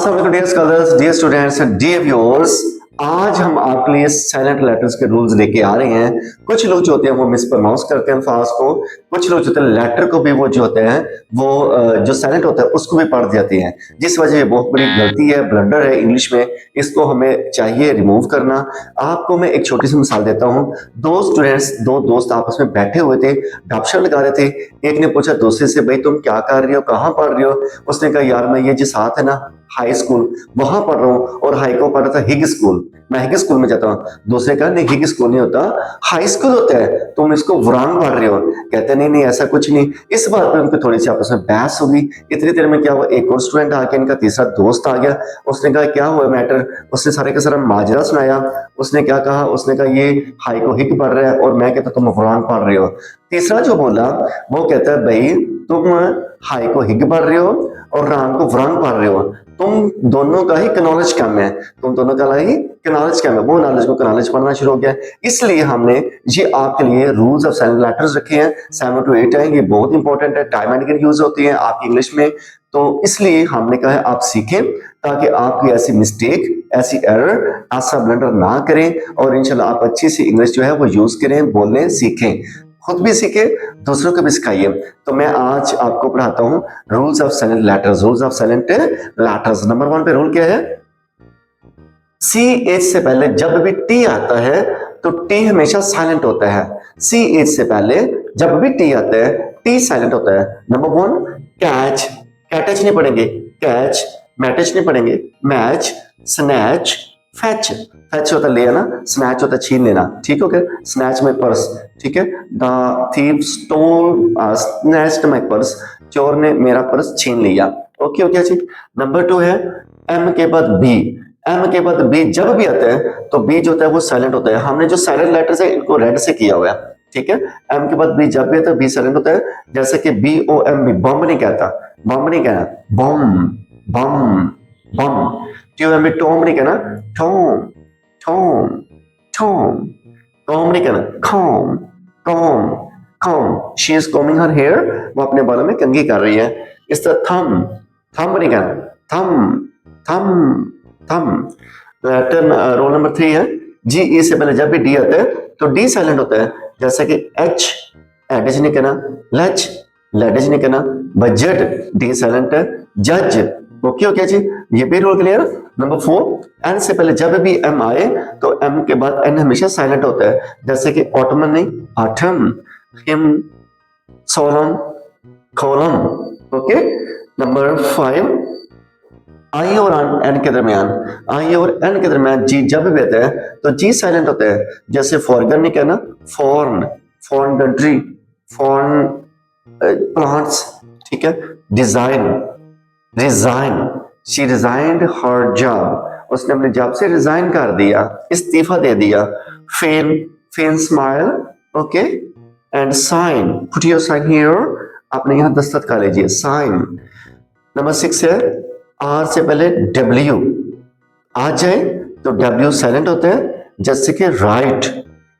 अस्सलाम वालेकुम dear scholars, dear students and dear viewers. आज हम आपके लिए साइलेंट लेटर्स के रूल्स लेके आ रहे हैं। कुछ लोग जो होते हैं वो मिस प्रोनाउंस करते हैं अल्फाज को, कुछ लोग जो होते हैं लेटर को भी वो जो होते हैं वो जो साइलेंट होता है उसको भी पढ़ जाते हैं, जिस वजह ये बहुत बड़ी गलती है, ब्लंडर है इंग्लिश में। इसको हमें चाहिए रिमूव करना। आपको मैं एक छोटी सी मिसाल देता हूँ। दो दोस्त आपस में बैठे हुए थे, गपशप लगा रहे थे। एक ने पूछा दूसरे से, भाई तुम क्या कर रहे हो, कहाँ पढ़ रहे हो? उसने कहा, यार मैं ये जो साथ है ना हाई स्कूल, वहां पढ़ रहा हूँ, और हाई को पढ़ रहा था हिग स्कूल, मैं हिग स्कूल में जाता हूँ। दूसरे का नहीं, हिग स्कूल नहीं होता, हाई स्कूल होता है, तुम इसको वरांग पढ़ रहे हो। कहते नहीं नहीं ऐसा कुछ नहीं। इस बात पर उनकी थोड़ी सी आपस में बहस होगी। इतनी देर में क्या हुआ, एक और स्टूडेंट आके इनका तीसरा दोस्त आ गया। उसने कहा क्या हुआ मैटर, उसने सारे का सारा माजरा सुनाया। उसने क्या कहा, उसने कहा ये हाई को हिग पढ़ रहा है और मैं कहता तुम वरांग पढ़ रहे हो। तीसरा जो बोला वो कहता है, भाई तुम हाई को हिग पढ़ रहे हो और राम को वरांग पढ़ रहे हो, तुम दोनों का ही नॉलेज कम है, तुम दोनों का ही नॉलेज कम है। वो नॉलेज को नॉलेज पढ़ना शुरू हो गया। इसलिए हमने ये आपके लिए रूल्स ऑफ साइलेंट लेटर्स रखे हैं। 7 to 8 है, ये बहुत इंपॉर्टेंट है, टाइम एंड अगेन यूज होती है आपकी इंग्लिश में। तो इसलिए हमने कहा है आप सीखें, ताकि आपकी ऐसी मिस्टेक, ऐसी एरर, ऐसा ब्लंडर ना करें, और इंशाल्लाह आप अच्छी सी इंग्लिश जो है वो यूज करें, बोलने सीखें, खुद भी सीखे, दूसरों को भी सिखाइए। तो मैं आज आपको पढ़ाता हूँ rules of silent letters. Rules of silent letters number 1 पे रूल क्या है, सी एच से पहले जब भी टी आता है तो टी हमेशा साइलेंट होता है। सी एच से पहले जब भी टी आता है टी साइलेंट होता है। नंबर 1 कैच, कैटच नहीं पढ़ेंगे, कैच, मैटच नहीं पढ़ेंगे, मैच, स्नैच, फैच, फैच होता ले आना, स्नैच होता छीन लेना, ठीक हो गया। स्नैच माय पर्स, ठीक है। The thief stole snatched my purse, चोर ने मेरा पर्स छीन लिया। ओके ओके जी। नंबर 2 है एम के बाद बी। एम के बाद बी जब भी आता है तो बी जो होता है वो साइलेंट होता है। हमने जो साइलेंट लेटर्स है इनको रेड से किया हुआ है, ठीक है। एम के बाद बी जब भी आता है बी साइलेंट होता है। जैसे कि B O M B, bomb नहीं कहता, बम नहीं कहना, bomb bomb bomb. T O M B, tomb नहीं कहना, टॉम टॉम टॉम। टॉम नहीं कहना, comb comb comb. She is combing her hair, वो अपने बालों में कंघी कर रही है। इस तरह थम, थम नहीं कहना, थम थम थम। रोल नंबर 3 है जी ई से पहले जब भी डी आता है तो डी साइलेंट होता है। जैसे कि एच, एडिज नहीं कहना, लच, लेडिज नहीं कहना, बजट, डी साइलेंट है, जज। ओके ओके जी, ये भी रूल क्लियर। नंबर 4 एन से पहले जब भी एम आए तो एम के बाद एन हमेशा साइलेंट होता है। जैसे कि ऑटमन नहीं, autumn, hymn, solemn, column. Okay. Number 5 I और एन के दरमियान, आई और एन के दरमियान जी जब भी आता है तो जी साइलेंट होता है। जैसे फॉरगन नहीं कहना, foreign, foreign country, foreign plants, ठीक है। Design, resign, she resigned her job, उसने अपने जॉब से रिजाइन कर दिया, इस्तीफा दे दिया। Feign, feign smile, okay. And sign, put your sign here, आपने यहां दस्तखत कर लीजिए, साइन। नंबर 6 है आर से पहले डब्ल्यू आ जाए तो डब्ल्यू साइलेंट होता है। जैसे कि राइट,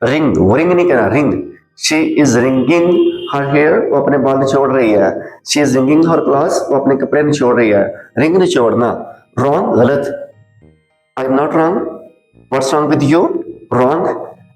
रिंग, रिंग नहीं कहना, wring. She is wringing her hair, वो अपने बाल निचोड़ रही है। She is wringing her clothes, वो अपने कपड़े निचोड़ रही है। रिंग निचोड़ना, रॉन्ग, गलत। I am not wrong, what's wrong with you, wrong.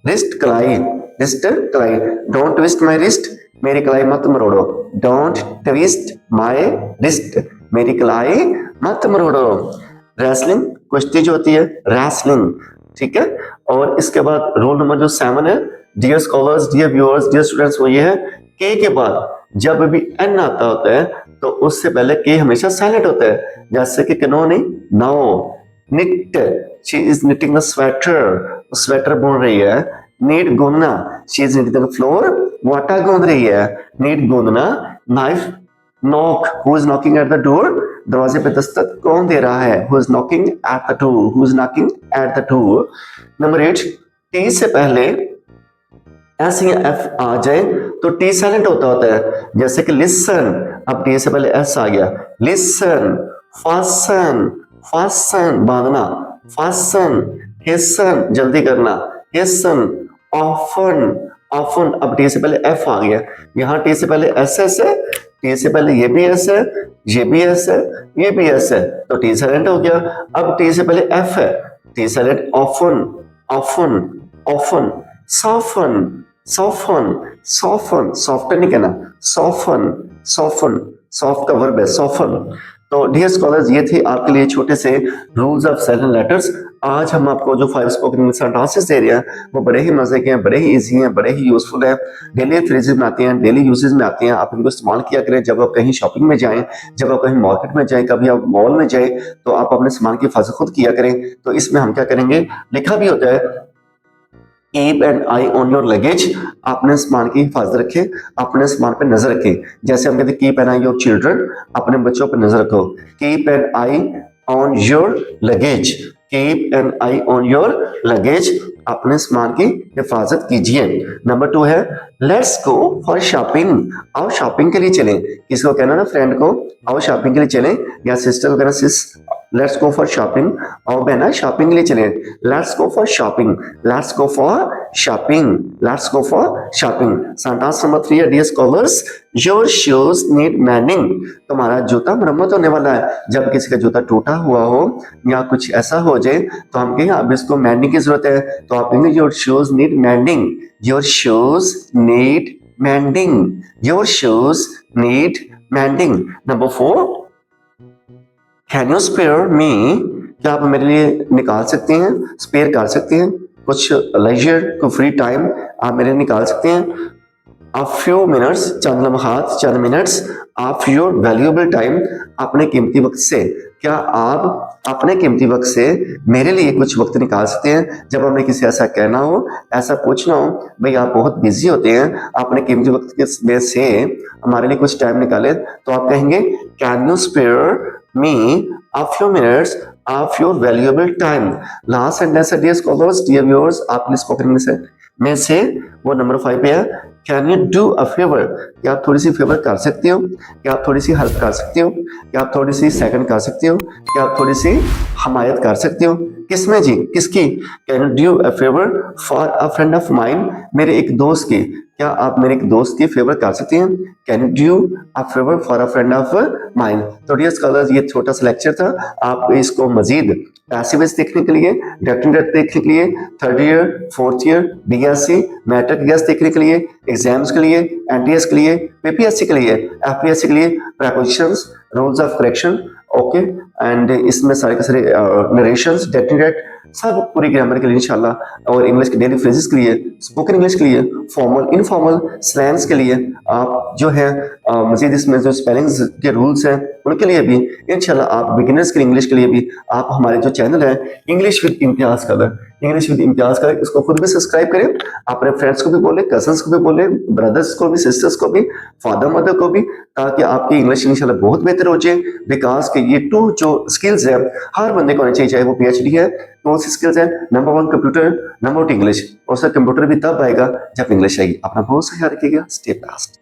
Wrist, कलाई, रिस्ट कलाई। डोंट ट्विस्ट माई रिस्ट, मेरी कलाई मत मरोड़ो। डोंट ट्विस्ट माई रिस्ट, मेरी कलाई मत मरोड़ो। रेसलिंग, कुश्ती जो होती है, रेसलिंग, ठीक है। और इसके बाद रूल नंबर जो 7 है, dear scholars, dear viewers, dear students, वो ये है के बाद जब भी एन आता होता है तो उससे पहले के हमेशा साइलेंट होता है। जैसे कि कनो नहीं, no. Knit, she is knitting a sweater, sweater बुन रही है। Need, गूंदना, she is knitting the floor, वो आटा गूंद रही है। Need, गूंदना। Knife, knock, who is knocking at the door, दरवाजे पे दस्तक कौन दे रहा है, who is knocking at the door, who is knocking at the door. Number 8 T से पहले एस या एफ आ जाए तो टी साइलेंट होता है। जैसे कि लिसन, अब टी से पहले एस आ गया, लिसन। फासन, फासन, बांधना, फासन। हिसन, जल्दी करना, हिसन। ऑफन, ऑफन, अब टी से पहले एफ आ गया। यहाँ टी से पहले एस है, टी से पहले ये भी एस है, ये भी एस है, ये भी एस है, तो टी साइलेंट हो गया। अब टी से पहले एफ है, T silent often, often, often, soften, soften, soften, soften नहीं कहना, सॉफन, सॉफन, सॉफ्ट का वर्ब है सॉफन। तो डियर स्कॉलर्स, ये थे आपके लिए छोटे से रूल्स ऑफ साइलेंट लेटर्स। आज हम आपको जो 5 स्पोकन इंग्लिश सेंटेंसेस दे रहे हैं वो बड़े ही मजे के हैं, बड़े ही इजी हैं, बड़े ही यूजफुल हैं, डेली फ्रेजेस में आते हैं, डेली यूजेस में आते हैं। आप इनको इस्तेमाल किया करें जब आप कहीं शॉपिंग में जाएं, जब आप कहीं मार्केट में जाएं, कभी आप मॉल में जाएं, तो आप अपने सामान की हिफाजत खुद किया करें। तो इसमें हम क्या करेंगे, लिखा भी होता है keep an I on your luggage, अपने सामान की हिफाजत रखें, अपने सामान पर नजर रखें। जैसे हम कहते हैं keep an I your children, अपने बच्चों पर नजर रखो। Keep an I on your luggage, keep an I on your luggage, अपने सामान की हिफाजत कीजिए। नंबर 2 है लेट्स गो फॉर शॉपिंग, आओ शॉपिंग के लिए चलें। किसको कहना ना, फ्रेंड को, आओ शॉपिंग के लिए चलें, या सिस्टर को कहना sis let's go for shopping, और बहना शॉपिंग के लिए चलें। Let's go for shopping, let's go for shopping, let's go for shopping. Sentence number 3 है dear scholars, your shoes need mending, तुम्हारा जूता मरम्मत होने वाला है। जब किसी का जूता टूटा हुआ हो या कुछ ऐसा हो जाए तो हम कहेंगे अब इसको मैनिंग की जरूरत है, तो आप कहेंगे your shoes need mending, your shoes need mending, your shoes need mending. Number 4, can you spare me, क्या आप मेरे लिए निकाल सकते हैं, स्पेयर कर सकते हैं, कुछ लेजर को फ्री टाइम आप मेरे लिए निकाल सकते हैं। A few minutes, चंद लम्हात, चंद minutes, of your valuable time, अपने कीमती वक्त से, क्या आप अपने कीमती वक्त से मेरे लिए कुछ वक्त निकाल सकते हैं। जब हमें किसी ऐसा कहना हो, ऐसा पूछना हो, भाई आप बहुत बिजी होते हैं, अपने कीमती वक्त के में से हमारे लिए कुछ टाइम निकालें, तो आप कहेंगे can you spare me a few minutes of your valuable time। Last sentence है डियर स्कॉलर्स, डियर व्यूअर्स, आपने स्पोकन इंग्लिश में से वो नंबर 5 पे है, can you do a favour, क्या आप थोड़ी सी फेवर कर सकते हो, क्या आप थोड़ी सी हेल्प कर सकते हो, क्या आप थोड़ी सी सेकंड कर सकते हो, क्या आप थोड़ी सी हमायत कर सकते हो। किसमें जी, किसकी, can you do a favour for a friend of mine, मेरे एक दोस्त की, क्या आप मेरे एक दोस्त की फेवर कर सकते हैं, can you do a favour for a friend of mine. तो डियर स्कॉलर्स, ये छोटा सा लेक्चर था, आप इसको मजीद पैसिव्स देखने के लिए, डेफिनेट देखने के लिए, 3rd year 4th year BSc मैट्रिक गैस देखने के लिए, एग्जाम्स के लिए, एनटीएस के लिए, पीपीएससी के लिए, एफपीएससी के लिए, prepositions, rules of correction, okay, and इसमें सारे के सारे नरेशंस, डेफिनेट, सब पूरी ग्रामर के लिए इंशाल्लाह, और इंग्लिश के डेली फ्रेजेस के लिए, स्पोकन इंग्लिश के लिए, फॉर्मल इनफॉर्मल स्लैंग्स के लिए, आप जो है मजीद इसमें जो स्पेलिंग्स के रूल्स हैं उनके लिए भी इंशाल्लाह, आप बिगिनर्स के इंग्लिश के लिए भी आप हमारे जो चैनल है English with Imtiaz colour, English with Imtiaz colour, इसको खुद भी सब्सक्राइब करें, अपने फ्रेंड्स को भी बोले, कजन्स को भी बोले, ब्रदर्स को भी, सिस्टर्स को भी, फादर मदर को भी, ताकि आपकी इंग्लिश इंशाल्लाह बहुत बेहतर हो जाए। बिकॉज के ये 2 जो स्किल्स है हर बंदे को आनी चाहिए, चाहे वो पीएचडी है, कौन सी स्किल्स है, नंबर 1 कंप्यूटर, नंबर 2 इंग्लिश, और सर कंप्यूटर भी तब आएगा जब इंग्लिश आएगी। अपना बहुत सा ख्याल रखिएगा, स्टे फास्ट।